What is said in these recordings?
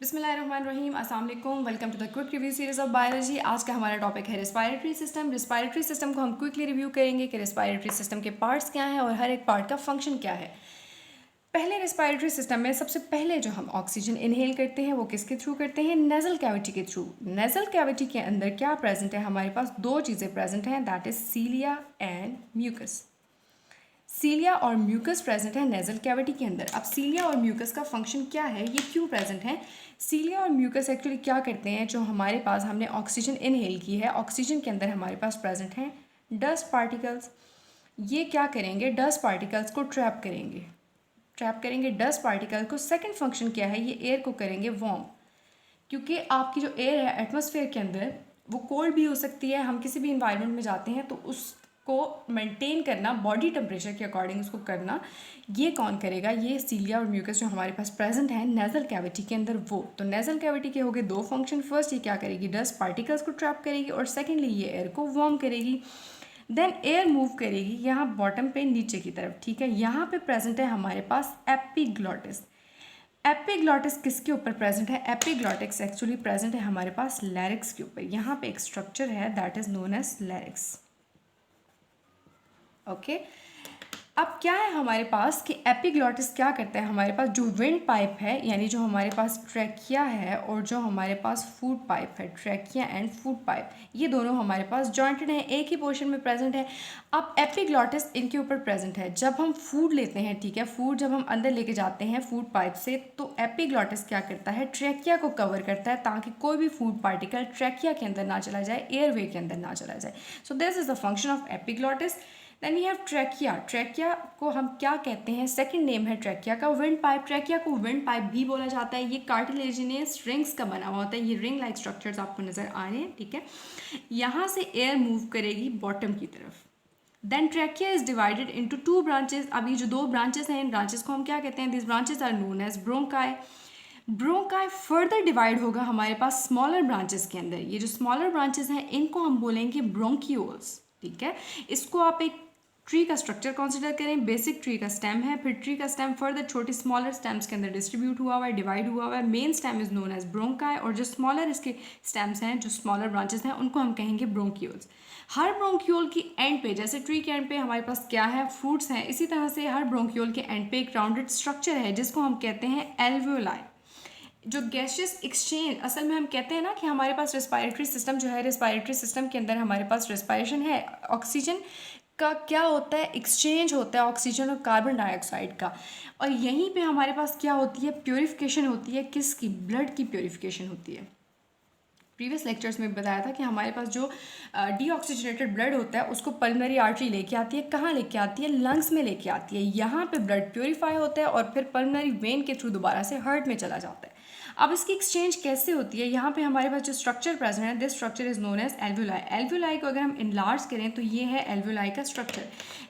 बिस्मिल्लाहिर्रहमानिर्रहीम, अस्सलाम वालेकुम। Welcome to the quick review series of biology. आज का हमारा टॉपिक है रेस्पिरेटरी सिस्टम। रेस्पिरेटरी सिस्टम को हम क्विकली रिव्यू करेंगे कि रेस्पिरेटरी सिस्टम के पार्ट्स क्या हैं और हर एक पार्ट का फंक्शन क्या है। पहले रेस्पिरेटरी सिस्टम में सबसे पहले जो हम ऑक्सीजन इनहेल करते हैं वो किसके थ्रू करते हैं? नेजल कैविटी के थ्रू। नेजल कैविटी के अंदर क्या प्रेजेंट है? हमारे पास दो चीज़ें प्रेजेंट हैं, that is cilia and mucus. Cilia और म्यूकस प्रेजेंट है नेजल कैविटी के अंदर। अब सीलिया और म्यूकस का फंक्शन क्या है, ये क्यों प्रेजेंट है? सीलिया और म्यूकस एक्चुअली क्या करते हैं, जो हमारे पास हमने ऑक्सीजन इनहेल की है, ऑक्सीजन के अंदर हमारे पास प्रेजेंट हैं डस्ट पार्टिकल्स। ये क्या करेंगे? डस्ट पार्टिकल्स को ट्रैप करेंगे डस्ट पार्टिकल को। सेकंड फंक्शन क्या है? ये एयर को करेंगे वार्म, क्योंकि आपकी जो एयर है एटमॉस्फेयर के अंदर वो कोल्ड भी हो सकती है। हम किसी भी इन्वायरमेंट में जाते हैं तो उसको मेंटेन करना, बॉडी टेम्परेचर के अकॉर्डिंग उसको करना, ये कौन करेगा? ये सीलिया और म्यूकस जो हमारे पास प्रेजेंट है नेजल कैविटी के अंदर वो। तो नेजल कैविटी के हो गए दो फंक्शन। फर्स्ट, ये क्या करेगी? डस्ट पार्टिकल्स को ट्रैप करेगी, और सेकेंडली ये एयर को वार्म करेगी। देन एयर मूव करेगी यहाँ बॉटम पे नीचे की तरफ, ठीक है। यहाँ पे प्रेजेंट है हमारे पास एपिग्लॉटिस। एपिग्लॉटिस किसके ऊपर प्रेजेंट है? एपिग्लॉटिक्स एक्चुअली प्रेजेंट है हमारे पास लैरिक्स के ऊपर। यहाँ पे एक स्ट्रक्चर है that is known as larynx. Okay, अब क्या है हमारे पास कि एपिग्लॉटिस क्या करता है? हमारे पास जो विंड पाइप है, यानी जो हमारे पास ट्रैकिया है और जो हमारे पास फूड पाइप है, ट्रैकिया एंड फूड पाइप, ये दोनों हमारे पास जॉइंटेड हैं, एक ही पोर्शन में प्रेजेंट है। अब एपिग्लॉटिस इनके ऊपर प्रेजेंट है। जब हम फूड लेते हैं, ठीक है, फूड जब हम अंदर लेके जाते हैं फूड पाइप से, तो एपिग्लॉटिस क्या करता है? ट्रैकिया को कवर करता है ताकि कोई भी फूड पार्टिकल ट्रैकिया के अंदर ना चला जाए, एयरवे के अंदर ना चला जाए। So this is the function of epiglottis. Then we have trachea. Trachea को हम क्या कहते हैं? सेकंड नेम है ट्रैकिया का विंड पाइप। ट्रैकिया को विंड पाइप भी बोला जाता है। ये कार्टिलेजिनियस रिंग्स का बना हुआ होता है। ये रिंग लाइक स्ट्रक्चर्स आपको नजर आ रहे हैं, ठीक है। यहाँ से एयर मूव करेगी बॉटम की तरफ। Then trachea is divided into two branches. अब ये जो दो ब्रांचेस हैं, इन ब्रांचेस को हम क्या कहते हैं? This branches are known as bronchi. Bronchi further divide होगा हमारे पास स्मॉलर ब्रांचेस के अंदर। ये जो स्मॉलर ब्रांचेस हैं इनको हम बोलेंगे ब्रोंकियोल्स, ठीक है। इसको आप एक ट्री का स्ट्रक्चर कंसिडर करें। बेसिक ट्री का स्टेम है, फिर ट्री का स्टेम फर्दर छोटी स्मॉलर स्टेम्स के अंदर डिस्ट्रीब्यूट हुआ हुआ है, डिवाइड हुआ हुआ है। Main stem is known as bronchi, और जो स्मॉलर इसके स्टेम्स हैं, जो स्मॉलर ब्रांचेस हैं, उनको हम कहेंगे ब्रोंकियोल्स। हर ब्रोंकियोल की एंड पे, जैसे ट्री के एंड पे हमारे पास क्या है? फ्रूट्स हैं, इसी तरह से हर ब्रोंकियोल के एंड पे एक राउंडेड स्ट्रक्चर है जिसको हम कहते हैं एल्वियोलाई। जो गैसियस एक्सचेंज, असल में हम कहते हैं ना कि हमारे पास रेस्पिरेटरी सिस्टम जो है, रेस्पिरेटरी सिस्टम के अंदर हमारे पास रेस्पिरेशन है, ऑक्सीजन का क्या होता है? एक्सचेंज होता है ऑक्सीजन और कार्बन डाइऑक्साइड का। और यहीं पे हमारे पास क्या होती है? प्योरिफिकेशन होती है। किसकी? ब्लड की प्योरिफिकेशन होती है। प्रीवियस लेक्चर्स में बताया था कि हमारे पास जो डीऑक्सीजनेटेड ब्लड होता है उसको पल्मोनरी आर्टरी लेके आती है। कहाँ लेके आती है? लंग्स में लेके आती है। यहाँ पे ब्लड प्योरीफाई होता है और फिर पल्मोनरी वेन के थ्रू दोबारा से हार्ट में चला जाता है। अब इसकी एक्सचेंज कैसे होती है? यहाँ पे हमारे पास जो स्ट्रक्चर प्रेजेंट है, this structure is known as alveoli. Alveoli को अगर हम इनलार्ज करें तो ये है एल्वियोलाई का स्ट्रक्चर।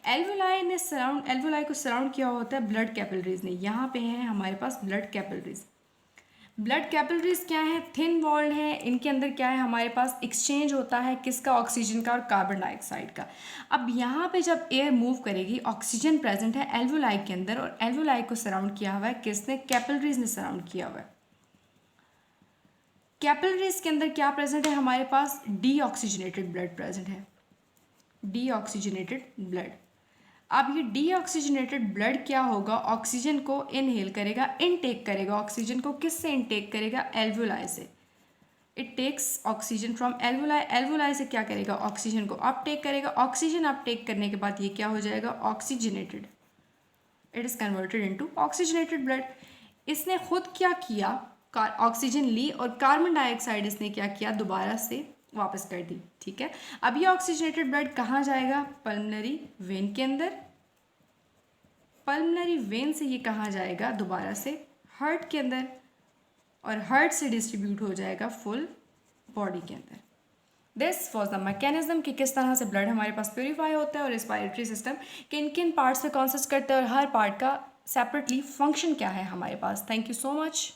एल्वियोलाई को सराउंड किया होता है ब्लड कैपिलरीज ने। यहाँ पे है हमारे पास ब्लड कैपिलरीज। ब्लड कैपिलरीज क्या है? थिन वॉल्ड है। इनके अंदर क्या है? हमारे पास एक्सचेंज होता है किसका? ऑक्सीजन का और कार्बन डाइऑक्साइड का। अब यहाँ पे जब एयर मूव करेगी, ऑक्सीजन प्रेजेंट है एल्वियोलाई के अंदर, और एल्वियोलाई को सराउंड किया हुआ है किसने? कैपिलरीज ने सराउंड किया हुआ है। कैपिलरीज के अंदर क्या प्रेजेंट है? हमारे पास डीऑक्सीजनेटेड ब्लड प्रेजेंट है। Deoxygenated blood. अब ये डीऑक्सीजनेटेड ब्लड क्या होगा? ऑक्सीजन को इनहेल करेगा, इनटेक करेगा। ऑक्सीजन को किससे इनटेक करेगा? एल्वियोलाई से। It takes oxygen from alveoli. Alveoli से क्या करेगा? ऑक्सीजन को अपटेक करेगा। ऑक्सीजन अपटेक करने के बाद ये क्या हो जाएगा? Oxygenated. It is converted into oxygenated blood. इसने खुद क्या किया? ऑक्सीजन ली और कार्बन डाइऑक्साइड इसने क्या किया? दोबारा से वापस कर दी, ठीक है। अब ये ऑक्सीजनेटेड ब्लड कहाँ जाएगा? पल्मोनरी वेन के अंदर। पल्मोनरी वेन से ये कहाँ जाएगा? दोबारा से हार्ट के अंदर, और हार्ट से डिस्ट्रीब्यूट हो जाएगा फुल बॉडी के अंदर। दिस वॉज द मैकेनिज्म कि किस तरह से ब्लड हमारे पास प्योरीफाई होता है और रेस्पिरेटरी सिस्टम किन किन पार्ट्स पे कॉन्सिस्ट करता है और हर पार्ट का सेपरेटली फंक्शन क्या है हमारे पास। Thank you so much.